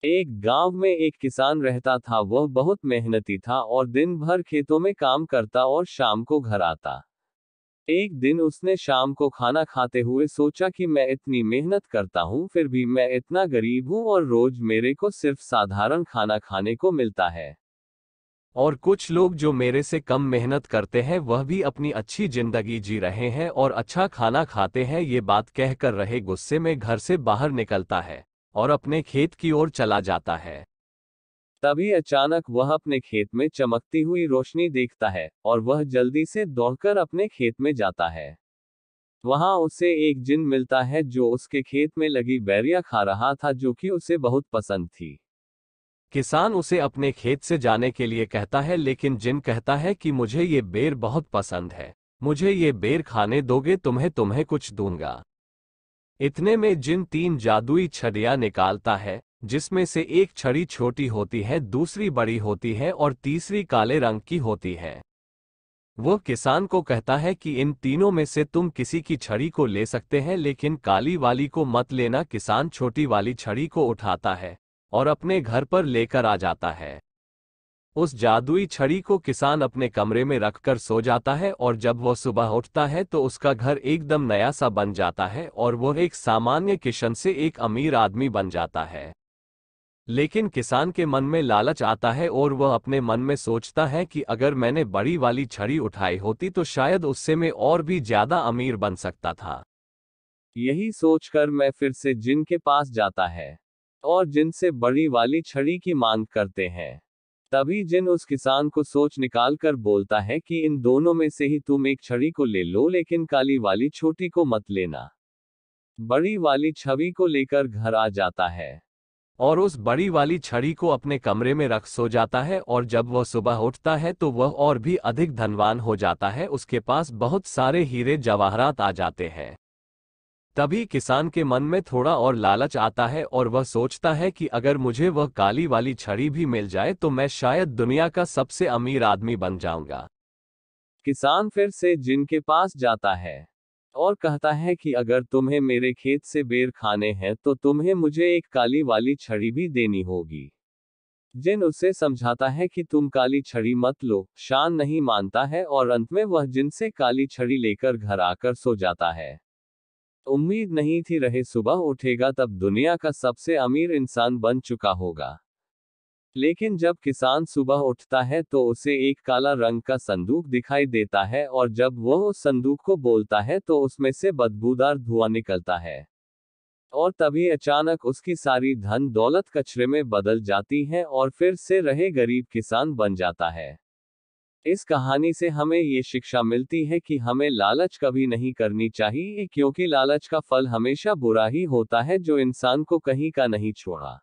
एक गांव में एक किसान रहता था। वह बहुत मेहनती था और दिन भर खेतों में काम करता और शाम को घर आता। एक दिन उसने शाम को खाना खाते हुए सोचा कि मैं इतनी मेहनत करता हूँ फिर भी मैं इतना गरीब हूँ और रोज मेरे को सिर्फ साधारण खाना खाने को मिलता है। और कुछ लोग जो मेरे से कम मेहनत करते हैं वह भी अपनी अच्छी जिंदगी जी रहे हैं और अच्छा खाना खाते हैं। ये बात कहकर रहे गुस्से में घर से बाहर निकलता है और अपने खेत की ओर चला जाता है। तभी अचानक वह अपने खेत में चमकती हुई रोशनी देखता है और वह जल्दी से दौड़कर अपने खेत में जाता है। वहां उसे एक जिन मिलता है जो उसके खेत में लगी बैरियां खा रहा था जो कि उसे बहुत पसंद थी। किसान उसे अपने खेत से जाने के लिए कहता है लेकिन जिन कहता है कि मुझे ये बेर बहुत पसंद है, मुझे ये बेर खाने दोगे तुम्हें तुम्हें कुछ दूंगा। इतने में जिन तीन जादुई छड़ियां निकालता है, जिसमें से एक छड़ी छोटी होती है, दूसरी बड़ी होती है और तीसरी काले रंग की होती है। वो किसान को कहता है कि इन तीनों में से तुम किसी की छड़ी को ले सकते हैं लेकिन काली वाली को मत लेना। किसान छोटी वाली छड़ी को उठाता है और अपने घर पर लेकर आ जाता है। उस जादुई छड़ी को किसान अपने कमरे में रखकर सो जाता है और जब वह सुबह उठता है तो उसका घर एकदम नया सा बन जाता है और वह एक सामान्य किसान से एक अमीर आदमी बन जाता है। लेकिन किसान के मन में लालच आता है और वह अपने मन में सोचता है कि अगर मैंने बड़ी वाली छड़ी उठाई होती तो शायद उससे मैं और भी ज्यादा अमीर बन सकता था। यही सोचकर मैं फिर से जिन के पास जाता है और जिनसे बड़ी वाली छड़ी की मांग करते हैं। तभी जिन उस किसान को सोच निकाल कर बोलता है कि इन दोनों में से ही तुम एक छड़ी को ले लो लेकिन काली वाली छोटी को मत लेना। बड़ी वाली छवि को लेकर घर आ जाता है और उस बड़ी वाली छड़ी को अपने कमरे में रख सो जाता है और जब वह सुबह उठता है तो वह और भी अधिक धनवान हो जाता है। उसके पास बहुत सारे हीरे जवाहरात आ जाते हैं। तभी किसान के मन में थोड़ा और लालच आता है और वह सोचता है कि अगर मुझे वह काली वाली छड़ी भी मिल जाए तो मैं शायद दुनिया का सबसे अमीर आदमी बन जाऊंगा। किसान फिर से जिन के पास जाता है और कहता है कि अगर तुम्हें मेरे खेत से बेर खाने हैं तो तुम्हें मुझे एक काली वाली छड़ी भी देनी होगी। जिन उसे समझाता है कि तुम काली छड़ी मत लो, शान नहीं मानता है और अंत में वह जिन से काली छड़ी लेकर घर आकर सो जाता है। उम्मीद नहीं थी रहे सुबह उठेगा तब दुनिया का सबसे अमीर इंसान बन चुका होगा। लेकिन जब किसान सुबह उठता है तो उसे एक काला रंग का संदूक दिखाई देता है और जब वह उस संदूक को बोलता है तो उसमें से बदबूदार धुआं निकलता है। और तभी अचानक उसकी सारी धन दौलत कचरे में बदल जाती है और फिर से रहे गरीब किसान बन जाता है। इस कहानी से हमें ये शिक्षा मिलती है कि हमें लालच कभी नहीं करनी चाहिए क्योंकि लालच का फल हमेशा बुरा ही होता है जो इंसान को कहीं का नहीं छोड़ा।